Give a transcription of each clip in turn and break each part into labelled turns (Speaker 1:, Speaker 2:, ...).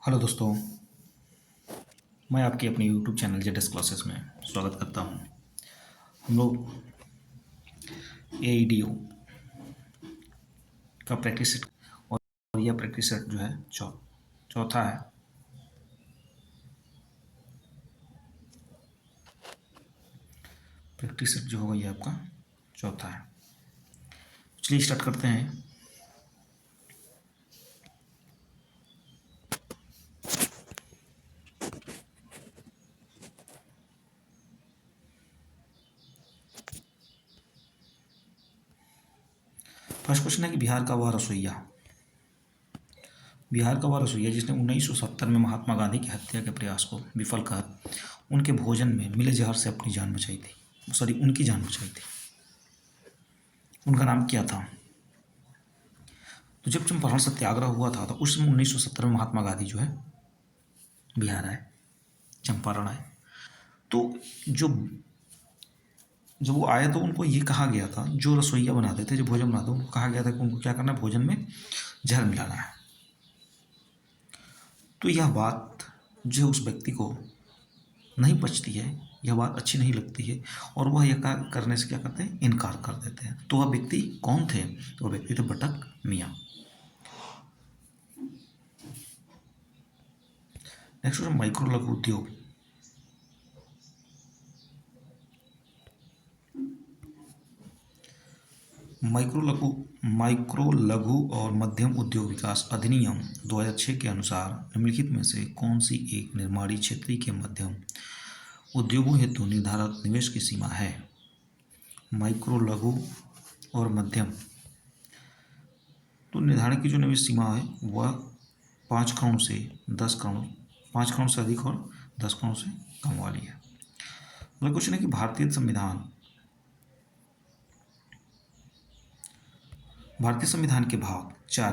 Speaker 1: Hello दोस्तों। मैं आपके अपने यूट्यूब चैनल जेडएस क्लासेस में स्वागत करता हूं। हम लोग एईडीओ का प्रैक्टिस सेट और यह प्रैक्टिस सेट जो है चौथा है। प्रैक्टिस सेट जो होगा ये आपका चौथा है। चलिए स्टार्ट करते हैं। फर्स्ट क्वेश्चन है कि बिहार का वह रसोइया जिसने 1970 में महात्मा गांधी की हत्या के प्रयास को विफल कर उनके भोजन में मिले जहर से अपनी जान बचाई थी, उनकी जान बचाई थी। उनका नाम क्या था? तो जब चंपारण सत्याग्रह हुआ था तो उस समय 1970 में महात्मा गांधी जो है बिहार आए, चंपारण आए। तो जो जब वो आए तो उनको ये कहा गया था, जो रसोइया बनाते थे, जो भोजन बनाते थे, उनको कहा गया था कि उनको क्या करना है, भोजन में जहर मिलाना है। तो यह बात जो उस व्यक्ति को नहीं पचती है, यह बात अच्छी नहीं लगती है और वह यह करने से क्या करते हैं, इनकार कर देते हैं। तो वह व्यक्ति कौन थे? तो वह व्यक्ति थे बटक मियाँ। नेक्स्ट क्वेश्चन, माइक्रो लघु उद्योग। माइक्रो लघु और मध्यम उद्योग विकास अधिनियम 2006 के अनुसार निम्नलिखित में से कौन सी एक निर्माणी क्षेत्र के मध्यम उद्योगों हेतु निर्धारित निवेश की सीमा है? माइक्रो लघु और मध्यम, तो निर्धारण की जो निवेश सीमा है वह 5 करोड़ से 10 करोड़, 5 करोड़ से अधिक और 10 करोड़ से कम वाली है। अगला क्वेश्चन है कि भारतीय संविधान के भाग 4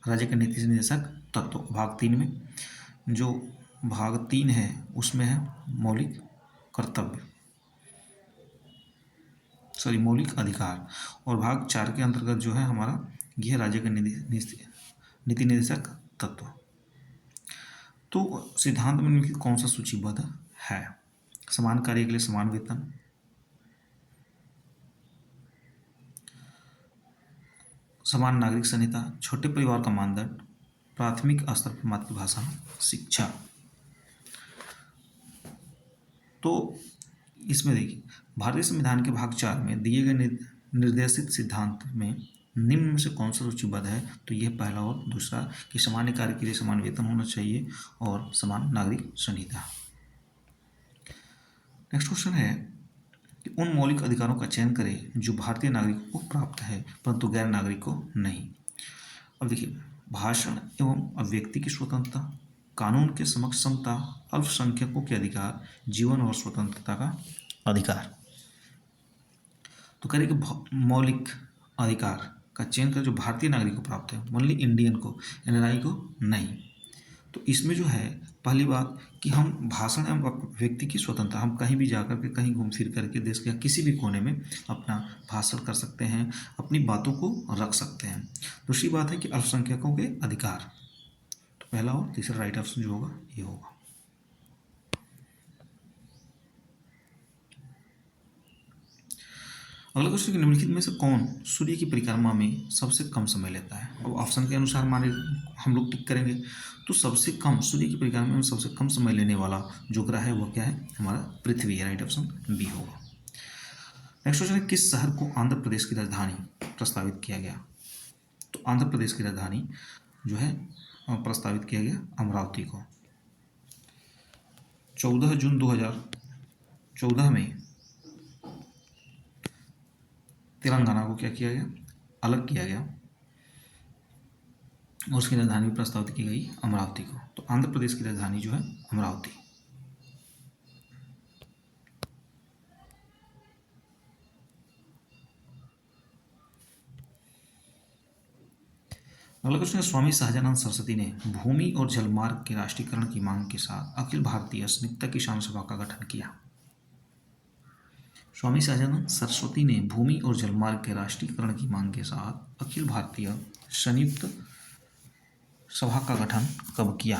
Speaker 1: राज्य के नीति निर्देशक तत्व, भाग 3 में जो भाग 3 है उसमें है मौलिक अधिकार, और भाग 4 के अंतर्गत जो है हमारा यह राज्य के नीति निर्देशक तत्व। तो सिद्धांत में निम्नलिखित कौन सा सूचीबद्ध है? समान कार्य के लिए समान वेतन, समान नागरिक संहिता, छोटे परिवार का मानदंड, प्राथमिक स्तर पर मातृभाषा शिक्षा। तो इसमें देखिए, भारतीय संविधान के भाग 4 में दिए गए निर्देशित सिद्धांत में निम्न में से कौन सा सूचीबद्ध है? तो यह पहला और दूसरा कि सामान्य कार्य के लिए समान वेतन होना चाहिए और समान नागरिक संहिता। नेक्स्ट क्वेश्चन है कि उन मौलिक अधिकारों का चयन करें जो भारतीय नागरिकों को प्राप्त है परंतु गैर नागरिकों को नहीं। अब देखिए, भाषण एवं अभिव्यक्ति की स्वतंत्रता, कानून के समक्ष समता, अल्पसंख्यकों के अधिकार, जीवन और स्वतंत्रता का अधिकार। तो करें कि मौलिक अधिकार का चयन कर जो भारतीय नागरिक को प्राप्त है, ओनली इंडियन को, एनआरआई को नहीं। तो इसमें जो है पहली बात कि हम भाषण एवं व्यक्ति की स्वतंत्रता, हम कहीं भी जाकर के, कहीं घूम फिर करके देश के किसी भी कोने में अपना भाषण कर सकते हैं, अपनी बातों को रख सकते हैं। दूसरी बात है कि अल्पसंख्यकों के अधिकार, तो पहला और तीसरा राइट ऑप्शन जो होगा ये होगा। अगला क्वेश्चन, निम्नलिखित में से कौन सूर्य की परिक्रमा में सबसे कम समय लेता है? अब ऑप्शन के अनुसार माने हम लोग टिक करेंगे, तो सबसे कम सूर्य की परिक्रमा में सबसे कम समय लेने वाला जो ग्रह है वह क्या है? हमारा पृथ्वी है। राइट ऑप्शन बी होगा। नेक्स्ट क्वेश्चन है, किस शहर को आंध्र प्रदेश की राजधानी प्रस्तावित किया गया? तो आंध्र प्रदेश की राजधानी जो है प्रस्तावित किया गया अमरावती को। 14 जून 2014 में तेलंगाना को क्या किया गया? अलग किया गया और उसकी राजधानी प्रस्तावित की गई अमरावती को। तो आंध्र प्रदेश की राजधानी जो है अमरावती। अगला क्वेश्चन है, स्वामी सहजानंद सरस्वती ने भूमि और जलमार्ग के राष्ट्रीयकरण की मांग के साथ अखिल भारतीय संयुक्त किसान सभा का गठन किया। स्वामी सहजानंद सरस्वती ने भूमि और जलमार्ग के राष्ट्रीयकरण की मांग के साथ अखिल भारतीय संयुक्त सभा का गठन कब किया?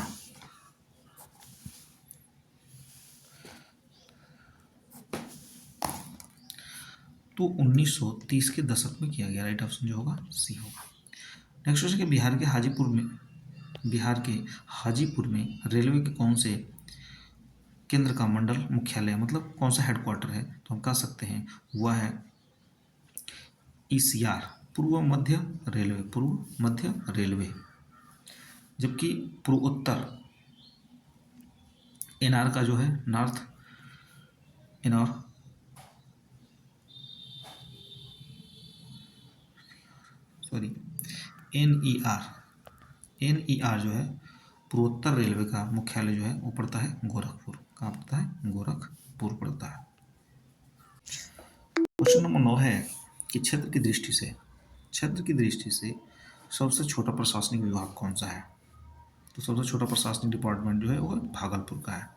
Speaker 1: तो 1930 के दशक में किया गया। राइट ऑप्शन जो होगा सी होगा। नेक्स्ट क्वेश्चन कि बिहार के हाजीपुर में रेलवे के कौन से केंद्र का मंडल मुख्यालय मतलब कौन सा हेडक्वार्टर है? तो हम कह सकते हैं वह है ईसीआर, पूर्व मध्य रेलवे। जबकि पूर्वोत्तर एनआर का जो है नॉर्थ एनआर सॉरी एनईआर जो है पूर्वोत्तर रेलवे का मुख्यालय जो है वो पड़ता है गोरखपुर। कहाँ पड़ता है? गोरखपुर पड़ता है। क्वेश्चन नंबर 9 है कि क्षेत्र की दृष्टि से सबसे छोटा प्रशासनिक विभाग कौन सा है? तो सबसे छोटा प्रशासनिक डिपार्टमेंट जो है वो भागलपुर का है।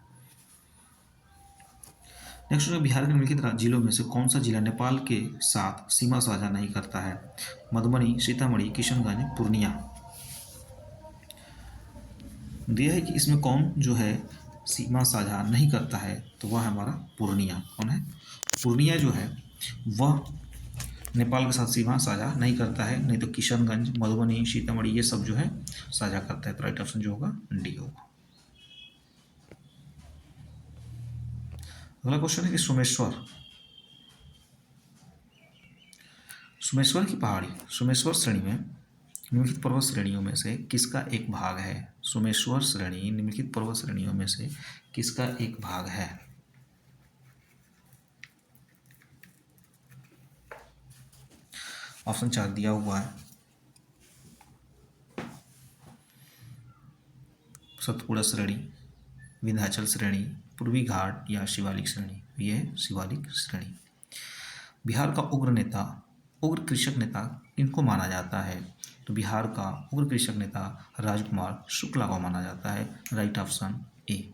Speaker 1: नेक्स्ट है बिहार के निम्नलिखित जिलों में से कौन सा जिला नेपाल के साथ सीमा साझा नहीं करता है? मधुबनी, सीतामढ़ी, किशनगंज, पूर्णिया। दिया है कि इसमें कौन जो है सीमा साझा नहीं करता है, तो वह है हमारा पूर्णिया। कौन है? पूर्णिया जो है वह नेपाल के साथ सीमा साझा नहीं करता है, नहीं तो किशनगंज, मधुबनी, सीतामढ़ी ये सब जो है साझा करता है। तो राइट ऑप्शन जो होगा डी होगा। अगला क्वेश्चन है कि सोमेश्वर श्रेणी में निम्नलिखित पर्वत श्रेणियों में से किसका एक भाग है? सोमेश्वर श्रेणी निम्नलिखित पर्वत श्रेणियों में से किसका एक भाग है? ऑप्शन 4 दिया हुआ है। सतपुड़ा श्रेणी, विंध्याचल श्रेणी, पूर्वी घाट या शिवालिक श्रेणी। ये है शिवालिक श्रेणी। बिहार का उग्र कृषक नेता किनको माना जाता है? तो बिहार का उग्र कृषक नेता राजकुमार शुक्ला को माना जाता है। राइट ऑप्शन ए।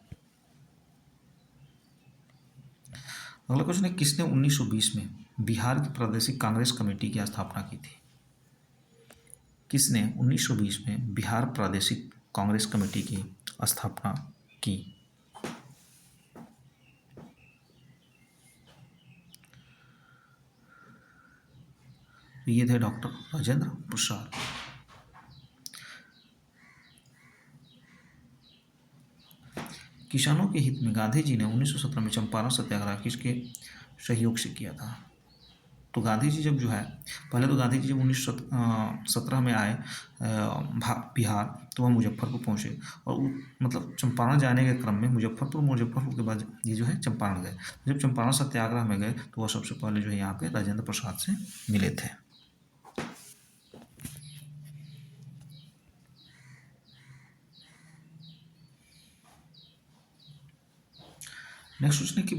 Speaker 1: अगला क्वेश्चन है किसने 1920 में बिहार की प्रादेशिक कांग्रेस कमेटी की स्थापना की थी? किसने 1920 में बिहार प्रादेशिक कांग्रेस कमेटी की स्थापना की? ये थे डॉक्टर राजेंद्र प्रसाद। किसानों के हित में गांधी जी ने 1917 में चंपारण सत्याग्रह किसके सहयोग से किया था? तो गांधी जी जब जो है पहले तो गांधी जी जब 1917 में आए बिहार, तो वह मुजफ्फरपुर पहुँचे और मतलब चंपारण जाने के क्रम में मुजफ्फरपुर के बाद ये जो है चंपारण गए। जब चंपारण सत्याग्रह में गए तो वह सबसे पहले जो है यहाँ पे राजेंद्र प्रसाद से मिले थे। नेक्स्ट क्वेश्चन है कि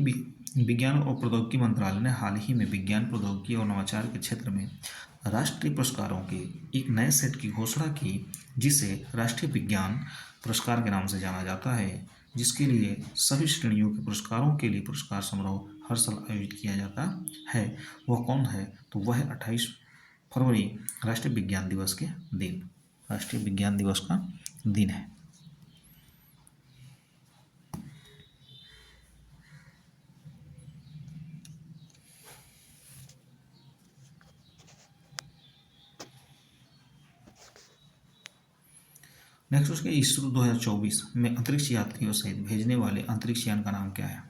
Speaker 1: विज्ञान और प्रौद्योगिकी मंत्रालय ने हाल ही में विज्ञान, प्रौद्योगिकी और नवाचार के क्षेत्र में राष्ट्रीय पुरस्कारों के एक नए सेट की घोषणा की, जिसे राष्ट्रीय विज्ञान पुरस्कार के नाम से जाना जाता है, जिसके लिए सभी श्रेणियों के पुरस्कारों के लिए पुरस्कार समारोह हर साल आयोजित किया जाता है। वह कौन है? तो वह है 28 फरवरी राष्ट्रीय विज्ञान दिवस के दिन। राष्ट्रीय विज्ञान दिवस का दिन है। नेक्स्ट उसके इसरो 2024 में अंतरिक्ष यात्रियों सहित भेजने वाले अंतरिक्ष यान का नाम क्या है?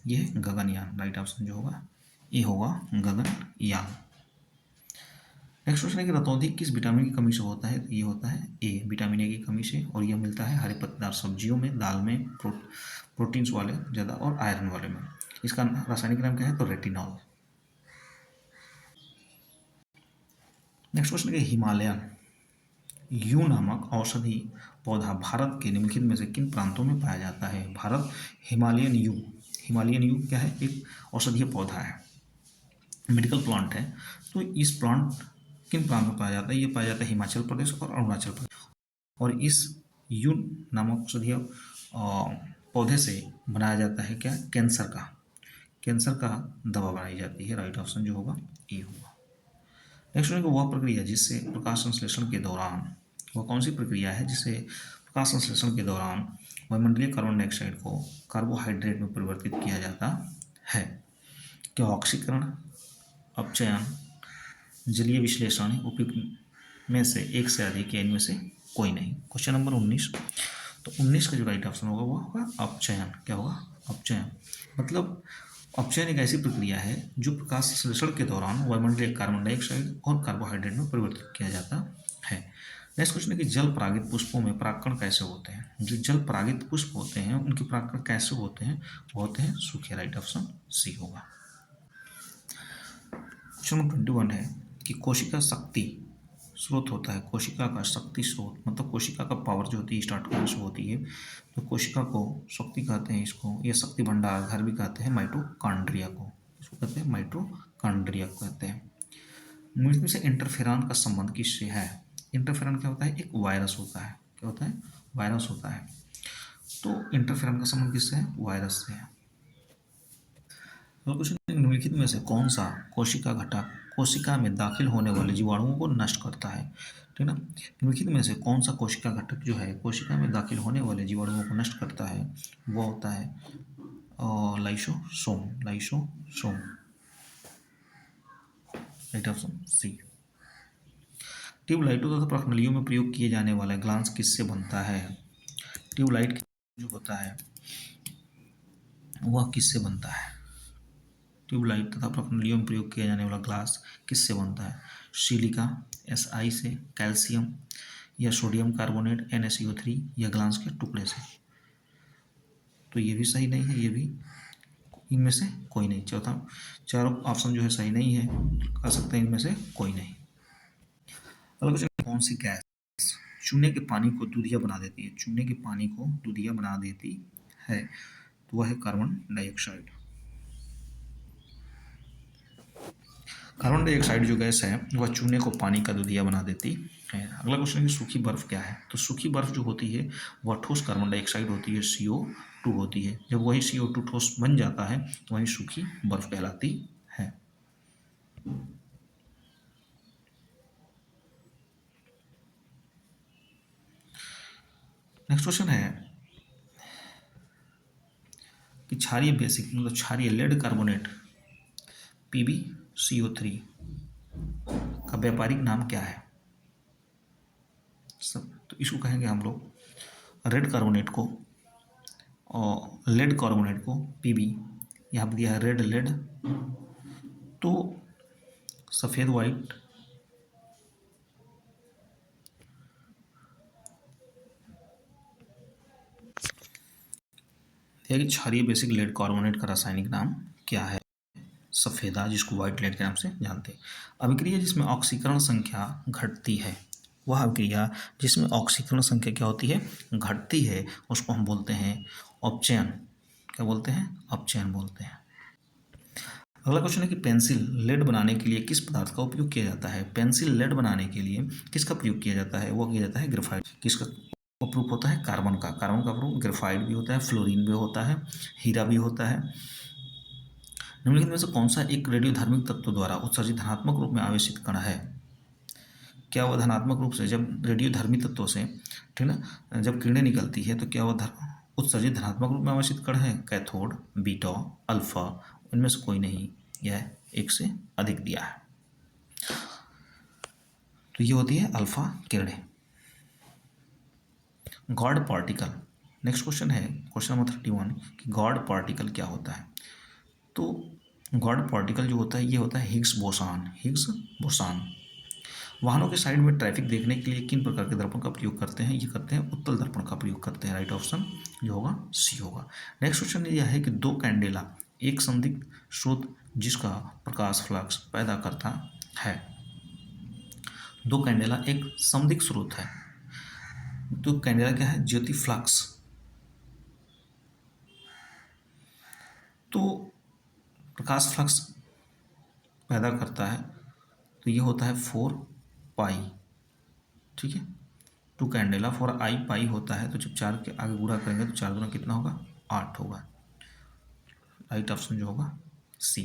Speaker 1: यह है गगनयान। राइट ऑप्शन जो होगा ये होगा गगनयान। नेक्स्ट क्वेश्चन है कि रतौंधी किस विटामिन की कमी से होता है? तो ये होता है ए विटामिन ए की कमी से, और यह मिलता है हरे पत्तेदार सब्जियों में, दाल में, प्रोटीन्स वाले ज़्यादा और आयरन वाले में। इसका रासायनिक नाम क्या है? तो रेटिनॉल। नेक्स्ट क्वेश्चन है कि हिमालयन यू नामक औषधि पौधा भारत के निम्नलिखित में से किन प्रांतों में पाया जाता है? भारत हिमालयन यू क्या है? एक औषधीय पौधा है, मेडिकल प्लांट है। तो इस प्लांट किन प्रांत में पाया जाता है? ये पाया जाता है हिमाचल प्रदेश और अरुणाचल प्रदेश। और इस यू नामक औषधीय पौधे से बनाया जाता है क्या? कैंसर का दवा बनाई जाती है। राइट ऑप्शन जो होगा ए होगा। नेक्स्ट वह प्रक्रिया जिससे प्रकाश संश्लेषण के दौरान वह कौन सी प्रक्रिया है जिसे प्रकाश संश्लेषण के दौरान वायुमंडलीय कार्बन डाइऑक्साइड को कार्बोहाइड्रेट में परिवर्तित किया जाता है? क्या ऑक्सीकरण, अपचयन, जलीय विश्लेषण उपयुक्त में से एक से अधिक या इनमें से कोई नहीं? Question number 19। तो 19 का जो राइट ऑप्शन होगा वो होगा अपचयन। क्या होगा? अपचयन। मतलब अपचयन एक ऐसी प्रक्रिया है जो प्रकाश संश्लेषण के दौरान वायुमंडलीय कार्बन डाइऑक्साइड और कार्बोहाइड्रेट में परिवर्तित किया जाता है। नेक्स्ट क्वेश्चन है कि जल परागित पुष्पों में परागकण कैसे होते हैं? जो जल परागित पुष्प होते हैं उनके परागकण कैसे होते हैं? वो होते हैं सूखे। राइट ऑप्शन सी होगा। क्वेश्चन नंबर 21 है कि कोशिका शक्ति स्रोत होता है। कोशिका का शक्ति स्रोत मतलब कोशिका का पावर जो होती है स्टार्ट कहाँ से होती है? तो कोशिका को शक्ति कहते हैं इसको, या शक्ति भंडार घर भी कहते हैं माइटोकॉन्ड्रिया को। इसको कहते हैं माइटोकॉन्ड्रिया को कहते हैं। मृत्यु से इंटरफेरॉन का संबंध किससे है? इंटरफेरॉन क्या होता है? एक वायरस होता है। क्या होता है? वायरस होता है। तो इंटरफेरॉन का संबंध किससे है? वायरस से है। तो क्वेश्चन निम्नलिखित में से कौन सा कोशिका घटक कोशिका में दाखिल होने वाले जीवाणुओं को नष्ट करता है? ठीक ना। निम्नलिखित में से कौन सा कोशिका घटक जो है कोशिका में दाखिल होने वाले जीवाणुओं को नष्ट करता है? वो होता है lysosome. Lysosome. Right option c. ट्यूबलाइटों तथा प्रखंडलियों में प्रयोग किए जाने वाला ग्लास किससे बनता है? ट्यूबलाइट जो होता है वह किससे बनता है? ट्यूबलाइट तथा प्रखंडलियों में प्रयोग किया जाने वाला ग्लास किससे बनता है? सिलिका, SI से, कैल्शियम या सोडियम कार्बोनेट NaCO3 या ग्लास के टुकड़े से? तो ये भी सही नहीं है, ये भी, इनमें से कोई नहीं। चौथा, चारों ऑप्शन जो है सही नहीं है, कह सकते हैं इनमें से कोई नहीं। अगला क्वेश्चन, कौन सी गैस चूने के पानी को दूधिया बना देती है? चूने के पानी को दूधिया बना देती है, तो वह है कार्बन डाइऑक्साइड। कार्बन डाइऑक्साइड जो गैस है वह चूने को पानी का दूधिया बना देती है। अगला क्वेश्चन है कि सूखी बर्फ क्या है? तो सूखी बर्फ जो होती है वह ठोस कार्बन डाइऑक्साइड होती है, CO2 होती है। जब वही CO2 ठोस बन जाता है तो वही सूखी बर्फ कहलाती है। नेक्स्ट क्वेश्चन है कि क्षारीय बेसिक मतलब क्षारीय लेड कार्बोनेट PbCO3 का व्यापारिक नाम क्या है? सब तो इसको कहेंगे हम लोग रेड कार्बोनेट को और लेड कार्बोनेट को Pb, यहाँ पर दिया है रेड लेड, तो सफ़ेद वाइट, कि क्षारीय बेसिक लेड कार्बोनेट का रासायनिक नाम क्या है? सफ़ेदा, जिसको वाइट लेड के नाम से जानते हैं। अभिक्रिया जिसमें ऑक्सीकरण संख्या घटती है, वह अभिक्रिया जिसमें ऑक्सीकरण संख्या क्या होती है? घटती है, उसको हम बोलते हैं अपचयन। क्या बोलते हैं? अपचयन बोलते हैं। अगला क्वेश्चन है कि पेंसिल लेड बनाने के लिए किस पदार्थ का उपयोग किया जाता है? पेंसिल लेड बनाने के लिए किसका प्रयोग किया जाता है? वो किया जाता है ग्रेफाइट। किसका प्रूफ होता है? कार्बन का। कार्बन का प्रूफ ग्रेफाइट भी होता है, फ्लोरीन भी होता है, हीरा भी होता है। निम्नलिखित में से कौन सा एक रेडियोधार्मिक तत्व द्वारा उत्सर्जित धनात्मक रूप में आवेशित कण है? क्या वह धनात्मक रूप से जब रेडियोधर्मी तत्वों से, ठीक ना, जब किरणें निकलती है तो क्या वह उत्सर्जित धनात्मक रूप में आवेशित कण है? कैथोड, बीटा, अल्फा, इनमें से कोई नहीं, यह एक से अधिक दिया है। तो ये होती है अल्फा किरणें। God particle. नेक्स्ट क्वेश्चन है क्वेश्चन नंबर 31 कि गॉड पार्टिकल क्या होता है? तो गॉड पार्टिकल जो होता है ये होता है हिग्स बोसान। Higgs boson. वाहनों के साइड में ट्रैफिक देखने के लिए किन प्रकार के दर्पण का प्रयोग करते हैं? ये करते हैं उत्तल दर्पण का प्रयोग करते हैं। राइट ऑप्शन जो होगा सी होगा। नेक्स्ट क्वेश्चन यह है कि दो कैंडेला एक संदिग्ध स्रोत जिसका प्रकाश फ्लक्स पैदा करता है। दो कैंडेला एक संदिग्ध स्रोत है, तो कैंडेला क्या है? ज्योति फ्लक्स। तो प्रकाश फ्लक्स पैदा करता है, तो ये होता है 4π। ठीक है, 2 कैंडेला 4I होता है, तो जब 4 के आगे गुणा करेंगे तो 4 गुना कितना होगा? 8 होगा। राइट ऑप्शन जो होगा सी।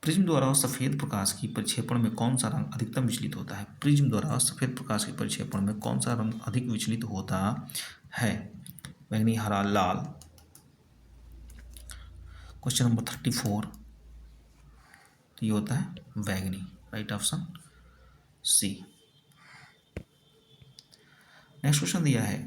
Speaker 1: प्रिज्म द्वारा सफेद प्रकाश की प्रक्षेपण में कौन सा रंग अधिकतम विचलित होता है? प्रिज्म द्वारा सफेद प्रकाश के प्रक्षेपण में कौन सा रंग अधिक विचलित होता है? बैंगनी, हरा, लाल। क्वेश्चन नंबर 34, तो ये होता है बैंगनी। Right option C. Next question दिया है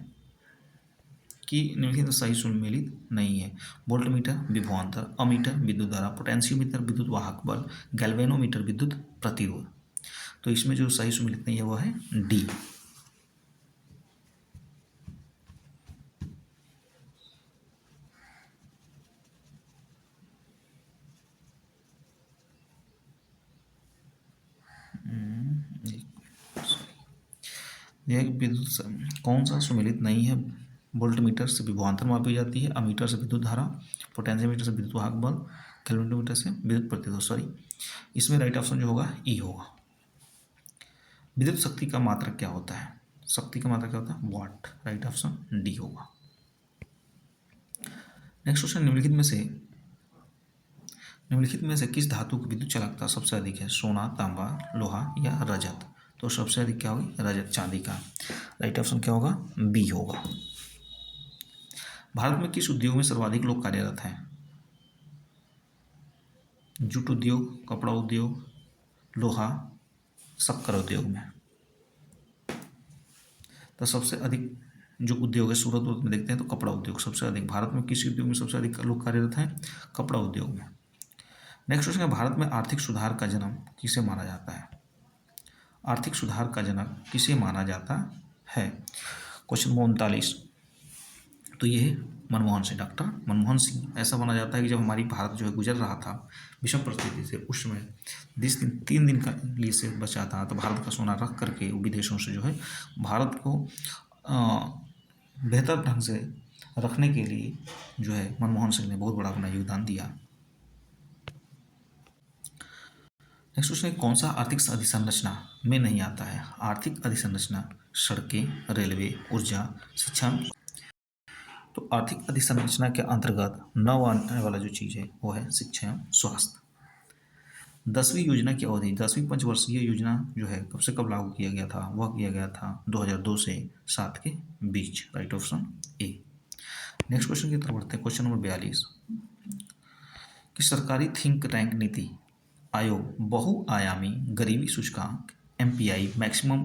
Speaker 1: कि निम्नलिखित सही सुमेलित नहीं है। वोल्टमीटर विभवांतर, अमीटर विद्युत धारा, पोटेंशियोमीटर विद्युत वाहक बल, गैल्वेनोमीटर विद्युत प्रतिरोध। तो इसमें जो सही सुमेलित नहीं है वो है डी। यह विद्युत कौन सा सुमेलित नहीं है? वोल्टमीटर से विभवांतर मापी जाती है, अमीटर से विद्युत धारा, पोटेंशियोमीटर से विद्युत वाहक बल, कैलवेनोमीटर से विद्युत प्रतिरोध। सॉरी, इसमें राइट ऑप्शन जो होगा ई होगा। विद्युत शक्ति का मात्रक क्या होता है? शक्ति का मात्रक क्या होता है? वाट। राइट ऑप्शन डी होगा। नेक्स्ट क्वेश्चन, निम्नलिखित में से किस धातु की विद्युत चालकता सबसे अधिक है? सोना, तांबा, लोहा या रजत। तो सबसे अधिक क्या होगी? रजत, चांदी का। राइट ऑप्शन क्या होगा? बी होगा। भारत में किस उद्योग में सर्वाधिक लोग कार्यरत हैं? जूट उद्योग, कपड़ा उद्योग, लोहा, शक्कर उद्योग में। तो सबसे अधिक जो उद्योग है सूरत में देखते हैं तो कपड़ा उद्योग सबसे अधिक। भारत में किस उद्योग में सबसे अधिक लोग कार्यरत हैं? कपड़ा उद्योग में। नेक्स्ट क्वेश्चन है, भारत में आर्थिक सुधार का जन्म किसे माना जाता है? आर्थिक सुधार का जनक किसे माना जाता है? क्वेश्चन 39, तो ये है मनमोहन सिंह, डॉक्टर मनमोहन सिंह। ऐसा माना जाता है कि जब हमारी भारत जो है गुजर रहा था विषम परिस्थिति से, उस समय 3 दिन का लिए से बचा था, तो भारत का सोना रख करके विदेशों से जो है भारत को बेहतर ढंग से रखने के लिए जो है मनमोहन सिंह ने बहुत बड़ा अपना योगदान दिया। नेक्स्ट क्वेश्चन, कौन सा आर्थिक अधिसंरचना में नहीं आता है? आर्थिक अधिसंरचना, सड़कें, रेलवे, ऊर्जा, शिक्षा। तो आर्थिक अधिसंरचना के अंतर्गत न आने वाला जो चीज़ है वो है शिक्षा एवं स्वास्थ्य। 10वीं योजना की अवधि, 10वीं पंचवर्षीय योजना जो है कब से कब लागू किया गया था? वह किया गया था 2002 से 7 के बीच। Right option a. Next question की तरफ बढ़ते हैं। क्वेश्चन नंबर 42, कि सरकारी थिंक टैंक नीति आयोग बहुआयामी गरीबी सूचकांक MPI मैक्सिमम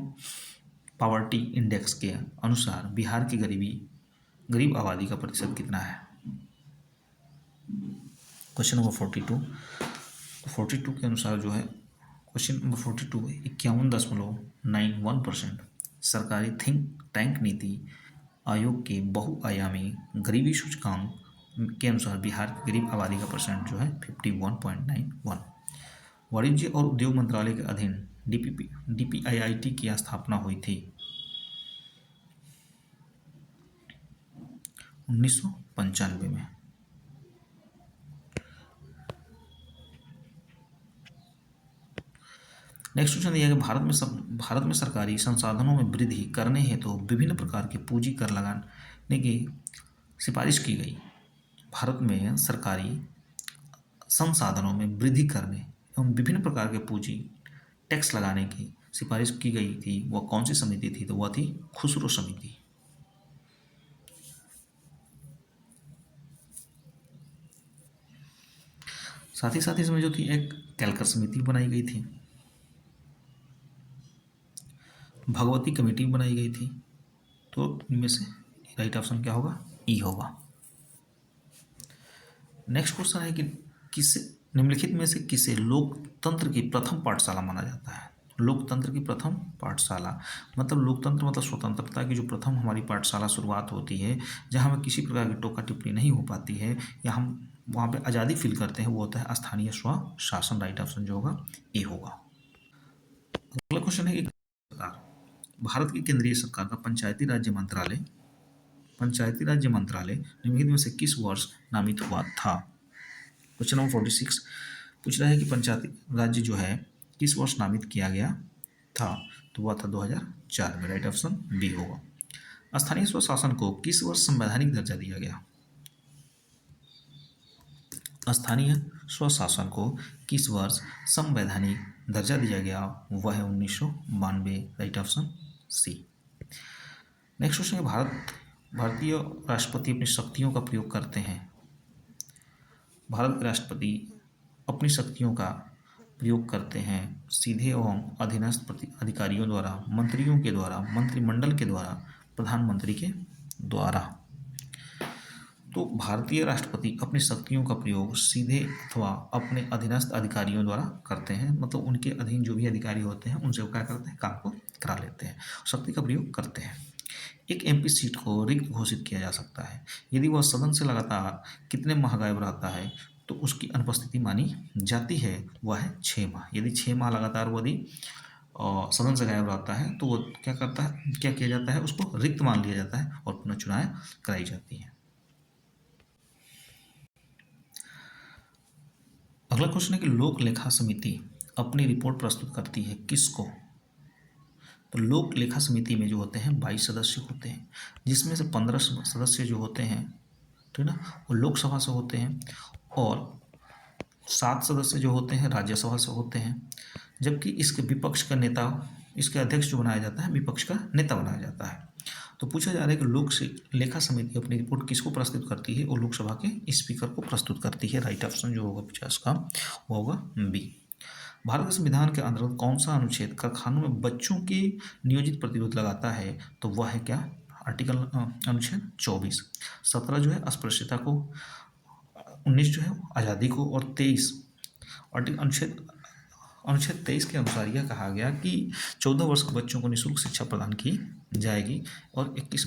Speaker 1: पावर्टी इंडेक्स के अनुसार बिहार की गरीब आबादी का प्रतिशत कितना है? क्वेश्चन नंबर 42, 42 के अनुसार जो है क्वेश्चन नंबर 42 है 51.91%। सरकारी थिंक टैंक नीति आयोग के बहुआयामी गरीबी सूचकांक के अनुसार बिहार की गरीब आबादी का परसेंट जो है 51.91। वाणिज्य और उद्योग मंत्रालय के अधीन DPIIT की स्थापना हुई थी 1995 में। नेक्स्ट क्वेश्चन दिया है कि भारत में सरकारी संसाधनों में वृद्धि करने हेतु विभिन्न प्रकार के पूंजी कर लगाने की सिफारिश की गई। भारत में सरकारी संसाधनों में वृद्धि करने एवं विभिन्न प्रकार के पूंजी टैक्स लगाने की सिफारिश की गई थी, वह कौन सी समिति थी? तो वह थी खुसरो समिति। साथ ही साथ इसमें जो थी एक कैलकर समिति बनाई गई थी, भगवती कमेटी बनाई गई थी। तो इनमें से राइट ऑप्शन क्या होगा? ई होगा। नेक्स्ट क्वेश्चन है कि किसे निम्नलिखित में से किसे लोकतंत्र की प्रथम पाठशाला माना जाता है? लोकतंत्र की प्रथम पाठशाला मतलब लोकतंत्र मतलब स्वतंत्रता की जो प्रथम हमारी पाठशाला शुरुआत होती है, जहाँ हमें किसी प्रकार की टोका टिप्पणी नहीं हो पाती है या हम वहाँ पे आज़ादी फील करते हैं, वो होता है स्थानीय स्वशासन। राइट ऑप्शन जो होगा ए होगा। अगला क्वेश्चन है कि भारत की केंद्रीय सरकार का पंचायती राज्य मंत्रालय निम्नलिखित में से किस वर्ष नामित हुआ था? क्वेश्चन नंबर 46 पूछ रहा है कि पंचायती राज्य जो है किस वर्ष नामित किया गया था? तो वह था 2004 में। राइट ऑप्शन बी होगा। स्थानीय स्वशासन को किस वर्ष संवैधानिक दर्जा दिया गया? स्थानीय स्वशासन को किस वर्ष संवैधानिक दर्जा दिया गया? वह है 1992। Right option C. Next question है, भारतीय राष्ट्रपति अपनी शक्तियों का प्रयोग करते हैं। भारत के राष्ट्रपति अपनी शक्तियों का प्रयोग करते हैं सीधे एवं अधीनस्थ अधिकारियों द्वारा, मंत्रियों के द्वारा, मंत्रिमंडल के द्वारा, प्रधानमंत्री के द्वारा। तो भारतीय राष्ट्रपति अपनी शक्तियों का प्रयोग सीधे अथवा अपने अधीनस्थ अधिकारियों द्वारा करते हैं, मतलब उनके अधीन जो भी अधिकारी होते हैं उनसे वो क्या करते हैं, काम को करा लेते हैं, शक्ति का प्रयोग करते हैं। एक एमपी सीट को रिक्त घोषित किया जा सकता है यदि वह सदन से लगातार कितने माह गायब रहता है, तो उसकी अनुपस्थिति मानी जाती है, वह है 6 माह। यदि 6 माह लगातार वो यदि सदन से गायब रहता है तो वो क्या करता है, क्या किया जाता है, उसको रिक्त मान लिया जाता है और पुनः चुनाव कराई जाती है। अगला क्वेश्चन है कि लोक लेखा समिति अपनी रिपोर्ट प्रस्तुत करती है किसको? तो लोक लेखा समिति में जो होते हैं 22 सदस्य होते हैं, जिसमें से 15 सदस्य जो होते हैं, ठीक ना, वो लोकसभा से होते हैं और 7 सदस्य जो होते हैं राज्यसभा से होते हैं। जबकि इसके विपक्ष का नेता, इसके अध्यक्ष जो बनाया जाता है, विपक्ष का नेता बनाया जाता है। तो पूछा जा रहा है कि लोक लेखा समिति अपनी रिपोर्ट किसको प्रस्तुत करती है? और लोकसभा के स्पीकर को प्रस्तुत करती है। राइट ऑप्शन जो होगा 50 का वो होगा बी। भारत के संविधान के अंतर्गत कौन सा अनुच्छेद कारखानों में बच्चों के नियोजित प्रतिरोध लगाता है? तो वह है क्या? आर्टिकल अनुच्छेद 24। 17 जो है अस्पृश्यता को, 19 जो है आज़ादी को, और 23 अनुच्छेद 23 के अनुसार यह कहा गया कि 14 वर्ष के बच्चों को निःशुल्क शिक्षा प्रदान की जाएगी। और 21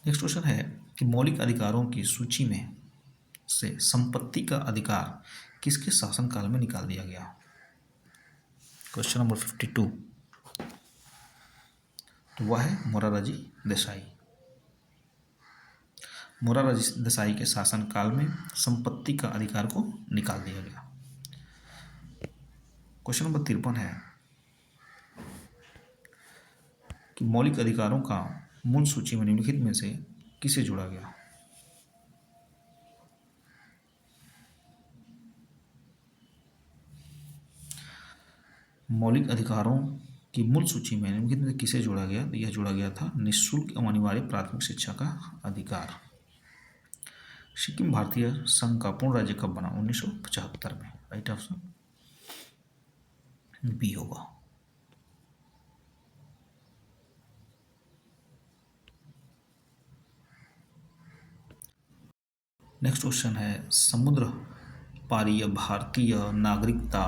Speaker 1: नेक्स्ट क्वेश्चन है कि मौलिक अधिकारों की सूची में से संपत्ति का अधिकार किसके शासनकाल में निकाल दिया गया? Question number 52। तो वह है मोरारजी देसाई। मोरारजी देसाई के शासनकाल में संपत्ति का अधिकार को निकाल दिया गया। क्वेश्चन नंबर 53 है कि मौलिक अधिकारों का मूल सूची में निम्नलिखित में से किसे जोड़ा गया? मौलिक अधिकारों की मूल सूची में निम्नलिखित में से किसे जोड़ा गया? तो यह जोड़ा गया था निःशुल्क एवं अनिवार्य प्राथमिक शिक्षा का अधिकार। सिक्किम भारतीय संघ का पूर्ण राज्य कब बना? 1975 में। राइट ऑप्शन बी होगा। नेक्स्ट क्वेश्चन है समुद्र पारीय भारतीय नागरिकता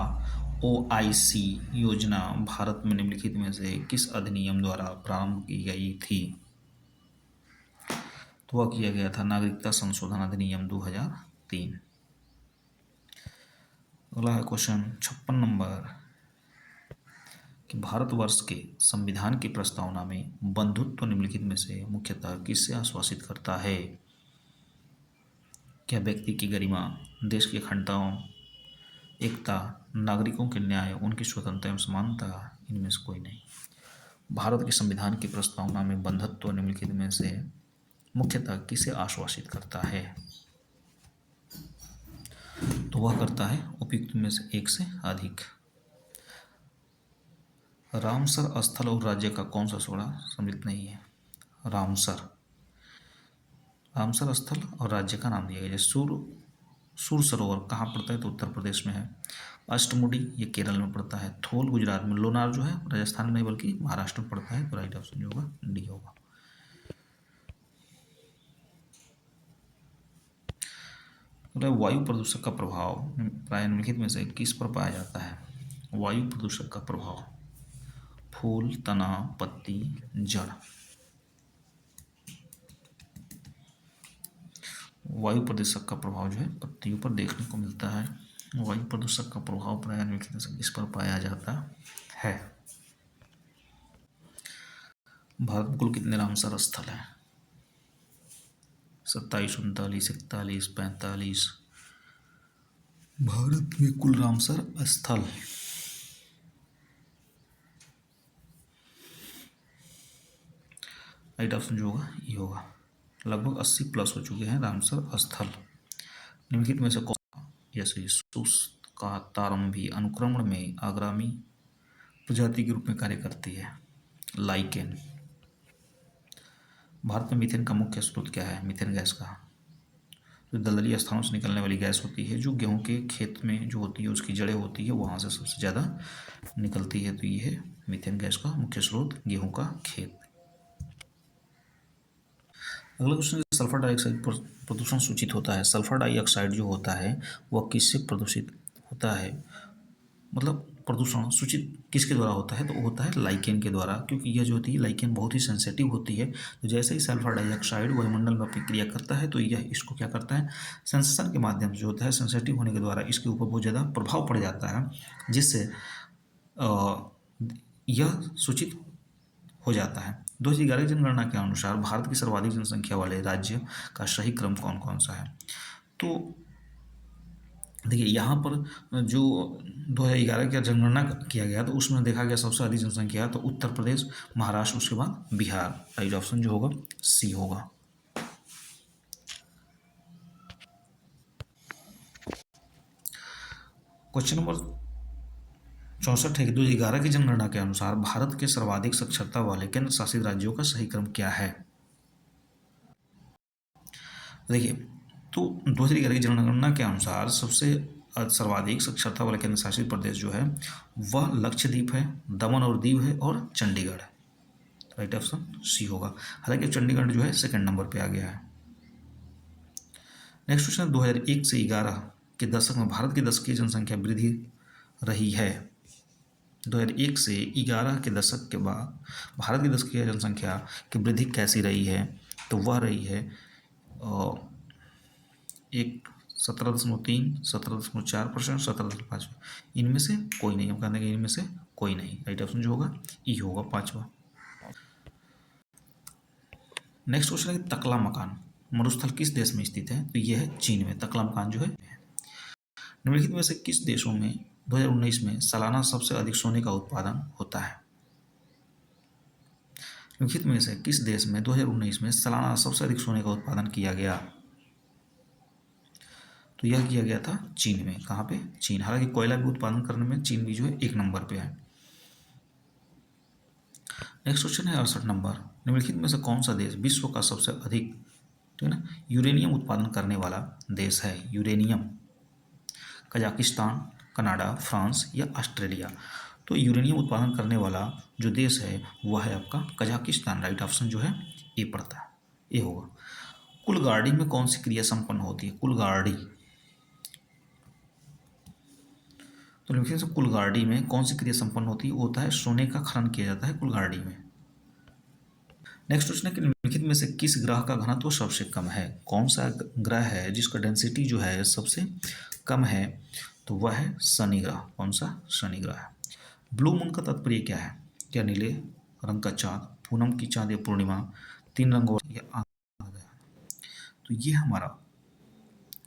Speaker 1: OIC योजना भारत में निम्नलिखित में से किस अधिनियम द्वारा प्रारंभ की गई थी? तो वह किया गया था नागरिकता संशोधन अधिनियम 2003। अगला है क्वेश्चन 56 नंबर कि भारतवर्ष के संविधान की प्रस्तावना में बंधुत्व निम्नलिखित में से मुख्यतः किससे आश्वासित करता है? क्या व्यक्ति की गरिमा, देश की अखंडता, एकता, नागरिकों के न्याय, उनकी स्वतंत्रता एवं समानता? इनमें से कोई नहीं। भारत के संविधान की प्रस्तावना में बंधुत्व निम्नलिखित में से मुख्यतः किसे आश्वासित करता है? तो वह करता है उपयुक्त में से एक से अधिक। रामसर स्थल और राज्य का कौन सा सोड़ा सम्मिलित नहीं है? रामसर स्थल और राज्य का नाम दिया गया है। सुर सरोवर कहाँ पड़ता है? तो उत्तर प्रदेश में है। अष्टमुडी ये केरल में पड़ता है। थोल गुजरात में, लोनार जो है राजस्थान में नहीं बल्कि महाराष्ट्र में पड़ता है। तो राइट ऑप्शन जो होगा डी होगा। वायु प्रदूषक का प्रभाव प्राय निम्नलिखित में से किस पर पाया जाता है? वायु प्रदूषक का प्रभाव फूल, तना, पत्ती, जड़। वायु प्रदूषक का प्रभाव जो है पत्तियों पर देखने को मिलता है। वायु प्रदूषक का प्रभाव प्राय निम्नलिखित में से किस पर पाया जाता है? भारत में कुल कितने रामसर स्थल हैं? 27, 39, 41, 45। भारत में कुल रामसर स्थल राइट ऑप्शन जो होगा ये होगा। लगभग 80 प्लस हो चुके हैं रामसर स्थल। निम्नलिखित में से कौन जैसे शुष्क का तारंभी अनुक्रमण में अग्रामी प्रजाति के रूप में कार्य करती है? लाइकेन। भारत में मीथेन का मुख्य स्रोत क्या है? मीथेन गैस का जो दलदली स्थानों से निकलने वाली गैस होती है, जो गेहूं के खेत में जो होती है उसकी जड़ें होती है वहाँ से सबसे ज़्यादा निकलती है, तो ये है मीथेन गैस का मुख्य स्रोत गेहूं का खेत। अगला क्वेश्चन है सल्फर डाइऑक्साइड प्रदूषण सूचित होता है। सल्फर डाइऑक्साइड जो होता है वह किससे प्रदूषित होता है, मतलब प्रदूषण सूचित किसके द्वारा होता है? तो वो होता है लाइकेन के द्वारा, क्योंकि यह जो होती है लाइकेन बहुत ही सेंसिटिव होती है। तो जैसे ही सल्फर डाइऑक्साइड वायुमंडल में अपनी क्रिया करता है तो यह इसको क्या करता है, सेंसेशन के माध्यम से जो होता है, सेंसिटिव होने के द्वारा इसके ऊपर बहुत ज़्यादा प्रभाव पड़ जाता है, जिससे यह सूचित हो जाता है। 2011 की जनगणना के अनुसार भारत की सर्वाधिक जनसंख्या वाले राज्य का सही क्रम कौन कौन सा है? तो देखिए यहाँ पर जो 2011 की जनगणना किया गया तो उसमें देखा गया सबसे अधिक जनसंख्या तो उत्तर प्रदेश, महाराष्ट्र, उसके बाद बिहार। राइट ऑप्शन जो होगा सी होगा। क्वेश्चन नंबर 64 है कि 2011 की जनगणना के अनुसार भारत के सर्वाधिक साक्षरता वाले केंद्र शासित राज्यों का सही क्रम क्या है? देखिए तो 2011 की जनगणना के अनुसार सबसे सर्वाधिक साक्षरता वाला केंद्र शासित प्रदेश जो है वह लक्षद्वीप है, दमन और दीव है और चंडीगढ़ है। राइट ऑप्शन सी होगा। हालांकि चंडीगढ़ जो है सेकंड नंबर पे आ गया है। नेक्स्ट क्वेश्चन 2001 से 11 के दशक में भारत की दशकीय जनसंख्या वृद्धि रही है। 2001 से 11 के दशक के बाद भारत की दशकीय जनसंख्या की वृद्धि कैसी रही है? तो वह रही है एक 17.3, 17.4%, 17.5। इनमें से कोई नहीं, हम कहते हैं कि इनमें से कोई नहीं। राइट ऑप्शन जो होगा ई होगा, पांचवा। नेक्स्ट क्वेश्चन है कि तकला मकान मरुस्थल किस देश में स्थित है? तो यह है चीन में। तकला मकान जो है निम्नलिखित में से किस देशों में 2019 में सालाना सबसे अधिक सोने का उत्पादन होता है? निम्नलिखित में से किस देश में 2019 में सालाना सबसे अधिक सोने का उत्पादन किया गया? तो यह किया गया था चीन में। कहाँ पे? चीन। हालांकि कोयला भी उत्पादन करने में चीन भी जो है एक नंबर पे है। नेक्स्ट क्वेश्चन है 68 नंबर। निम्नलिखित में से कौन सा देश विश्व का सबसे अधिक, ठीक है ना, यूरेनियम उत्पादन करने वाला देश है? यूरेनियम। कजाकिस्तान, कनाडा, फ्रांस या ऑस्ट्रेलिया? तो यूरेनियम उत्पादन करने वाला जो देश है वह है आपका कजाकिस्तान। राइट ऑप्शन जो है ए पड़ता है, ए होगा। कुलगाड़ी में कौन सी क्रिया संपन्न होती है? कुलगाड़ी। तो निम्नलिखित से कुलगाड़ी में कौन सी क्रिया संपन्न होती है? वो होता है सोने का खनन किया जाता है कुलगाड़ी में। नेक्स्ट क्वेश्चन है कि निम्नलिखित में से किस ग्रह का घनत्व सबसे कम है? कौन सा ग्रह है जिसका डेंसिटी जो है सबसे कम है? तो वह है शनि ग्रह। कौन सा? शनि ग्रह है। ब्लू मून का तात्पर्य क्या है? क्या नीले रंग का चांद, पूनम की चांद या पूर्णिमा, तीन रंगों या आधा? तो ये हमारा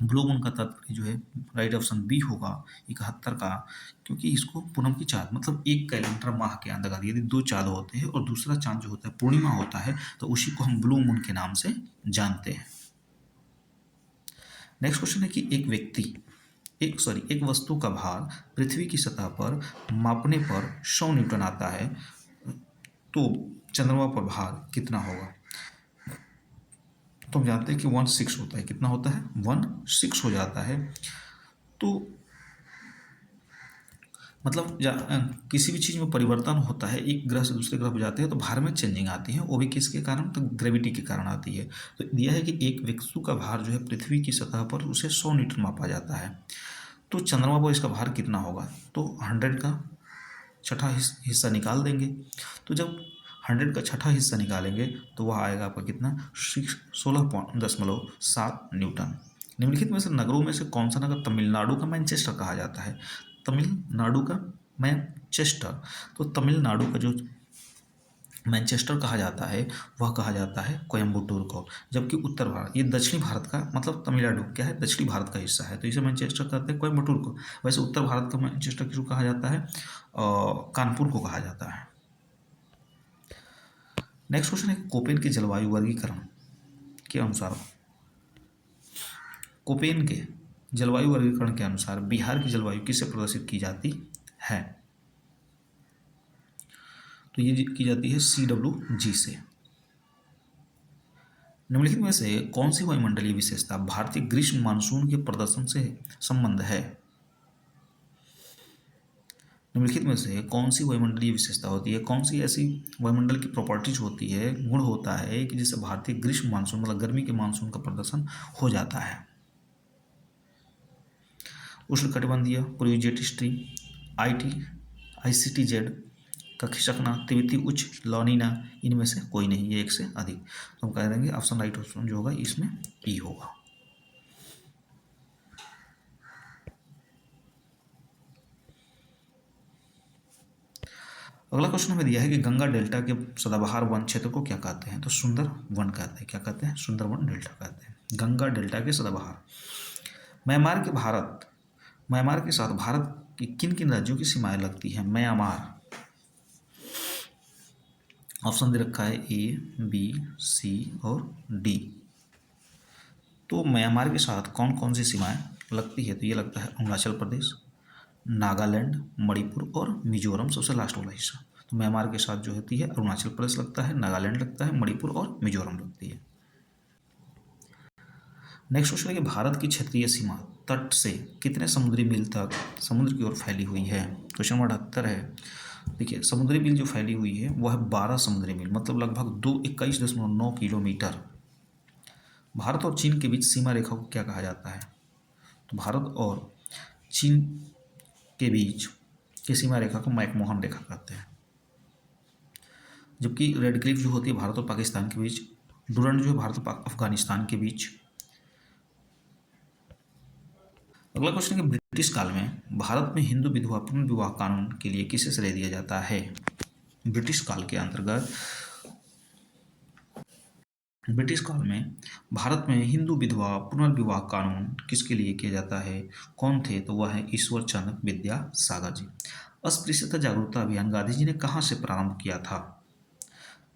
Speaker 1: ब्लू मून का तात्पर्य जो है राइट ऑप्शन बी होगा 71 का, क्योंकि इसको पूनम की चांद मतलब एक कैलेंडर माह के अंतर्गत यदि दो चांद होते हैं और दूसरा चांद जो होता है पूर्णिमा होता है तो उसी को हम ब्लू मून के नाम से जानते हैं। नेक्स्ट क्वेश्चन है कि एक वस्तु का भार पृथ्वी की सतह पर मापने पर 100 न्यूटन आता है, तो चंद्रमा पर भार कितना होगा? तो हम जानते हैं कि 16 होता है। कितना होता है? 16 हो जाता है। तो मतलब किसी भी चीज़ में परिवर्तन होता है, एक ग्रह से दूसरे ग्रह पर जाते हैं तो भार में चेंजिंग आती है, वो भी किसके कारण? तो ग्रेविटी के कारण आती है। तो यह है कि एक वस्तु का भार जो है पृथ्वी की सतह पर उसे 100 न्यूटन मापा जाता है, तो चंद्रमा पर इसका भार कितना होगा? तो 100 का छठा हिस्सा निकाल देंगे। तो जब 100 का छठा हिस्सा निकालेंगे तो वह आएगा आपका कितना? 16.7 न्यूटन। निम्नलिखित में से नगरों में से कौन सा नगर तमिलनाडु का मैनचेस्टर कहा जाता है? तमिलनाडु का मैनचेस्टर। तो तमिलनाडु का जो मैनचेस्टर कहा जाता है वह कहा जाता है कोयम्बटूर को। जबकि उत्तर भारत, ये दक्षिणी भारत का मतलब तमिलनाडु क्या है? दक्षिणी भारत का हिस्सा है, तो इसे मैनचेस्टर कहते हैं कोयम्बटूर को। वैसे उत्तर भारत का मैनचेस्टर किसको कहा जाता है? कानपुर को कहा जाता है। नेक्स्ट क्वेश्चन है कोपेन के जलवायु वर्गीकरण के अनुसार, कोपेन के जलवायु वर्गीकरण के अनुसार बिहार की जलवायु किससे प्रदर्शित की जाती है? तो ये की जाती है CWG से। निम्नलिखित में से कौन सी वायुमंडलीय विशेषता भारतीय ग्रीष्म मानसून के प्रदर्शन से संबंध है? निम्नलिखित में से कौन सी वायुमंडलीय विशेषता होती है, कौन सी ऐसी वायुमंडल की प्रॉपर्टीज होती है, गुण होता है कि जिससे भारतीय ग्रीष्म मानसून मतलब गर्मी के मानसून का प्रदर्शन हो जाता है? उष्णकटिबंधीय पूर्वी जेट स्ट्रीम, ICTZ का खिसकना, तिब्बती उच्च लॉनिना, इनमें से कोई नहीं, ये एक से अधिक। तो हम कह देंगे ऑप्शन राइट ऑप्शन जो होगा इसमें ई होगा। अगला क्वेश्चन हमें दिया है कि गंगा डेल्टा के सदाबहार वन क्षेत्र को क्या कहते हैं? तो सुंदर वन कहते हैं। क्या कहते हैं? सुंदर वन डेल्टा कहते हैं। गंगा डेल्टा के सदाबहार। म्यांमार के साथ भारत की किन किन राज्यों की सीमाएं लगती हैं? म्यांमार, ऑप्शन दे रखा है A, B, C और D। तो म्यांमार के साथ कौन कौन सी सीमाएं लगती है? तो ये लगता है अरुणाचल प्रदेश, नागालैंड, मणिपुर और मिजोरम, सबसे लास्ट वाला हिस्सा। तो म्यांमार के साथ जो होती है अरुणाचल प्रदेश लगता है, नागालैंड लगता है, मणिपुर और मिजोरम लगती है। नेक्स्ट क्वेश्चन है कि भारत की क्षेत्रीय सीमा तट से कितने समुद्री मील तक समुद्र की ओर फैली हुई है? क्वेश्चन नंबर 78 है। देखिए समुद्री मील जो फैली हुई है वह है 12 समुद्री मील, मतलब लगभग 221.9 किलोमीटर। भारत और चीन के बीच सीमा रेखा को क्या कहा जाता है? तो भारत और चीन के बीच की सीमा रेखा को मैकमोहन रेखा कहते हैं। जबकि रेड क्लिफ जो होती है भारत और पाकिस्तान के बीच, डुरंड जो है भारत और अफगानिस्तान के बीच। अगला क्वेश्चन है कि ब्रिटिश काल में भारत में हिंदू विधवा पुनर्विवाह कानून के लिए किसे श्रेय दिया जाता है? ब्रिटिश काल के अंतर्गत ब्रिटिश काल में भारत में हिंदू विधवा पुनर्विवाह कानून किसके लिए किया जाता है? कौन थे? तो वह है ईश्वर चंद्र विद्यासागर जी। अस्पृश्यता जागरूकता अभियान गांधी जी ने कहाँ से प्रारंभ किया था?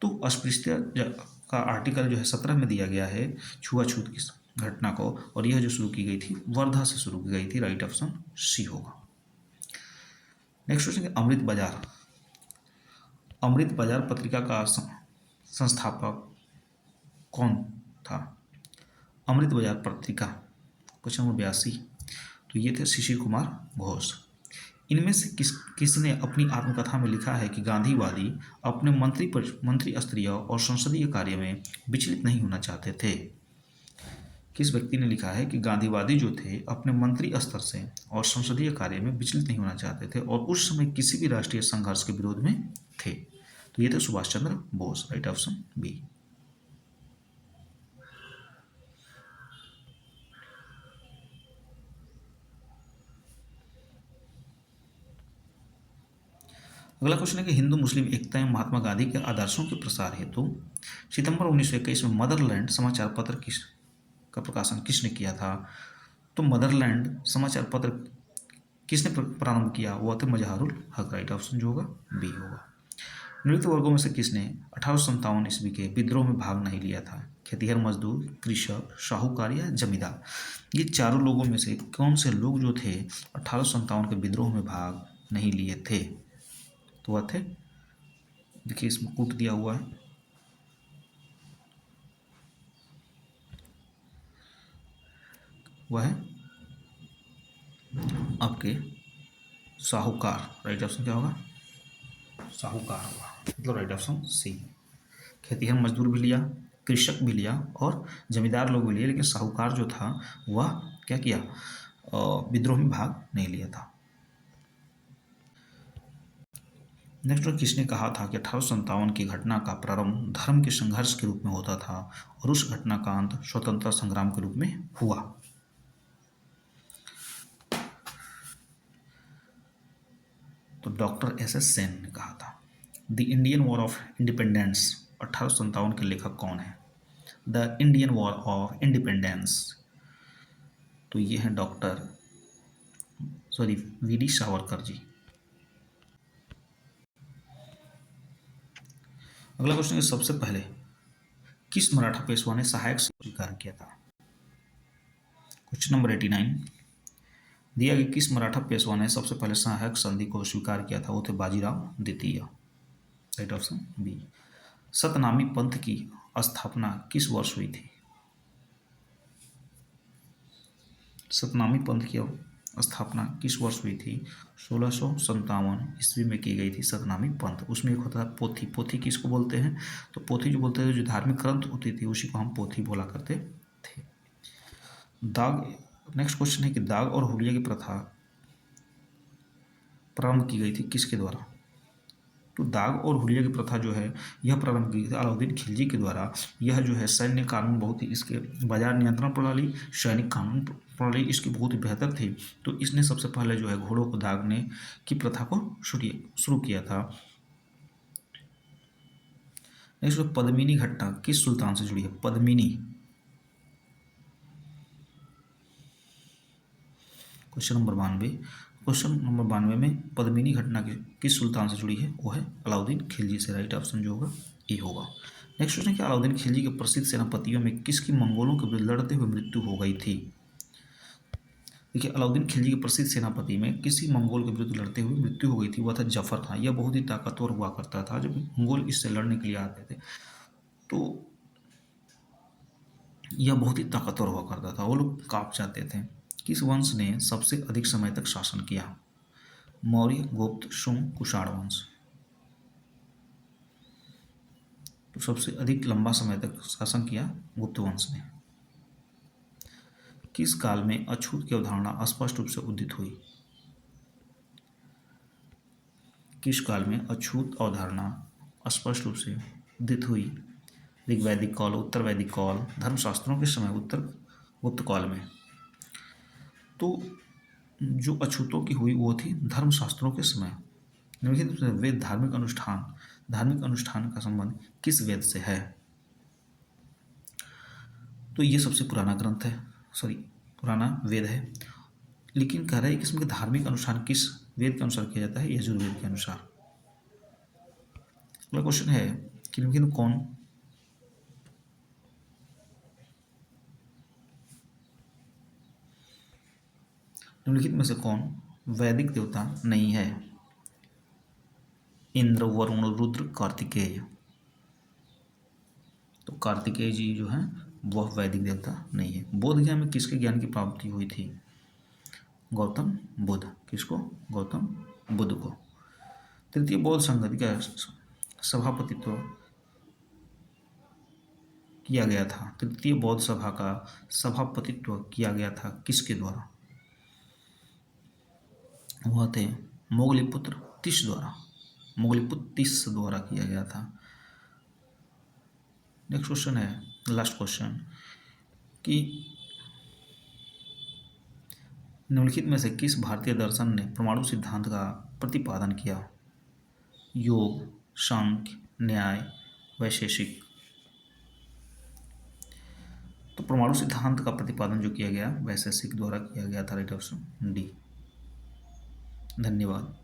Speaker 1: तो अस्पृश्यता का आर्टिकल जो है 17 में दिया गया है छुआछूत की घटना को, और यह जो शुरू की गई थी वर्धा से शुरू की गई थी। राइट ऑप्शन सी होगा। नेक्स्ट क्वेश्चन है अमृत बाजार। अमृत बाजार पत्रिका का संस्थापक कौन था? अमृत बाजार पत्रिका, क्वेश्चन नंबर 82, तो ये थे शिशिर कुमार घोष। इनमें से किसने अपनी आत्मकथा में लिखा है कि गांधीवादी अपने मंत्री स्तरीय और संसदीय कार्य में विचलित नहीं होना चाहते थे? किस व्यक्ति ने लिखा है कि गांधीवादी जो थे अपने मंत्री स्तर से और संसदीय कार्य में विचलित नहीं होना चाहते थे और उस समय किसी भी राष्ट्रीय संघर्ष के विरोध में थे? तो ये थे Subhash Chandra Bose. Right option b. अगला क्वेश्चन है कि हिंदू मुस्लिम एकता एवं महात्मा गांधी के आदर्शों के प्रसार हेतु सितंबर 1921 में मदरलैंड समाचार पत्र का प्रकाशन किसने किया था? तो मदरलैंड समाचार पत्र किसने प्रारंभ किया? वह थे मजहारुल हक। राइट ऑप्शन जो होगा बी होगा। निम्नलिखित वर्गों में से किसने 1857 ईस्वी के विद्रोह में भाग नहीं लिया था? खेतिहर मजदूर, कृषक, साहूकार या जमींदार? ये चारों लोगों में से कौन से लोग जो थे 1857 के विद्रोह में भाग नहीं लिए थे? तो वह थे, देखिए इसमें कूट दिया हुआ है, वह है आपके साहूकार। राइट ऑप्शन क्या होगा? साहूकार होगा, मतलब राइट ऑप्शन सी। खेतिहर मजदूर भी लिया, कृषक भी लिया और जमींदार लोग भी लिए, लेकिन साहूकार जो था वह क्या किया? विद्रोह में भाग नहीं लिया था। नेक्स्ट किसने कहा था कि 1857 की घटना का प्रारंभ धर्म के संघर्ष के रूप में होता था और उस घटना का अंत स्वतंत्रता संग्राम के रूप में हुआ? तो डॉक्टर SS सेन ने कहा था। The Indian war of independence 1857 के लेखक कौन है? The Indian war of independence, तो ये है डॉक्टर VD सावरकर जी। अगला क्वेश्चन है, सबसे पहले किस मराठा पेशवा ने सहायक स्वीकार किया था? क्वेश्चन नंबर 89 दिया कि किस मराठा पेशवा ने सबसे पहले सहायक संधि को स्वीकार किया था? वो थे बाजीराव द्वितीय। Right option B. सतनामी पंथ की स्थापना किस वर्ष हुई थी? सतनामी पंथ की स्थापना किस वर्ष हुई थी? 1657 ईस्वी में की गई थी सतनामी पंथ। उसमें एक होता है पोथी। पोथी किसको बोलते हैं? तो पोथी जो बोलते हैं, जो धार्मिक ग्रंथ होती थी उसी को हम पोथी बोला करते थे। दाग, नेक्स्ट क्वेश्चन है कि दाग और हुलिया की प्रथा प्रारंभ की गई थी किसके द्वारा? तो दाग और हुलिया की प्रथा जो है यह प्रारंभ की गई थी अलाउद्दीन खिलजी के द्वारा। यह जो है सैन्य कानून बहुत ही, इसके बाजार नियंत्रण प्रणाली, सैनिक कानून प्रणाली इसकी बहुत ही बेहतर थी। तो इसने सबसे पहले जो है घोड़ों को दागने की प्रथा को शुरू किया था। नेक्स्ट, पद्मिनी घटना किस सुल्तान से जुड़ी है? Padmini, question number 92। Question number 92 में पद्मिनी घटना किस सुल्तान से जुड़ी है? वो है अलाउद्दीन खिलजी से। राइट ऑप्शन जो होगा ए होगा। नेक्स्ट क्वेश्चन है, अलाउद्दीन खिलजी के प्रसिद्ध सेनापतियों में किसकी मंगोलों के विरुद्ध लड़ते हुए मृत्यु हो गई थी? देखिए, अलाउद्दीन खिलजी के प्रसिद्ध सेनापति में किसी मंगोल के विरुद्ध लड़ते हुए मृत्यु हो गई थी, वह था जफर खान। यह बहुत ही ताकतवर हुआ करता था। जब मंगोल इससे लड़ने के लिए आते थे तो यह बहुत ही ताकतवर हुआ करता था, वो लोग कांप जाते थे। किस वंश ने सबसे अधिक समय तक शासन किया? मौर्य, गुप्त, शुंग, कुषाण वंश। तो सबसे अधिक लंबा समय तक शासन किया गुप्त वंश ने। किस काल में अछूत की अवधारणा स्पष्ट रूप से उदित हुई? किस काल में अछूत अवधारणा स्पष्ट रूप से उदित हुई? ऋग्वैदिक काल, उत्तर वैदिक काल, धर्मशास्त्रों के समय, उत्तर गुप्त काल में। तो जो अछूतों की हुई वो थी धर्मशास्त्रों के समय। निम्नलिखित में से वेद धार्मिक अनुष्ठान का संबंध किस वेद से है? तो ये सबसे पुराना ग्रंथ है, पुराना वेद है। लेकिन कह रहे हैं कि इसमें धार्मिक अनुष्ठान किस वेद के अनुसार किया जाता है? यजुर्वेद के अनुसार। अगला क्वेश्चन है कि निम्नलिखित में से कौन वैदिक देवता नहीं है? इंद्र, वरुण, रुद्र, कार्तिकेय। तो कार्तिकेय जी जो है वह वैदिक देवता नहीं है। बोध गया में किसके ज्ञान की प्राप्ति हुई थी? गौतम बुद्ध। किसको? गौतम बुद्ध को। तृतीय बौद्ध संघ का सभापतित्व किया गया था? तृतीय बौद्ध सभा का सभापतित्व किया गया था किसके द्वारा? वह थे मोगलीपुत्र तीस द्वारा। मोगलीपुत्र तीस द्वारा किया गया था। नेक्स्ट क्वेश्चन है, लास्ट क्वेश्चन, कि निम्नलिखित में से किस भारतीय दर्शन ने परमाणु सिद्धांत का प्रतिपादन किया? योग, सांख्य, न्याय, वैशेषिक। तो परमाणु सिद्धांत का प्रतिपादन जो किया गया वैशेषिक द्वारा किया गया था। Right option D. धन्यवाद।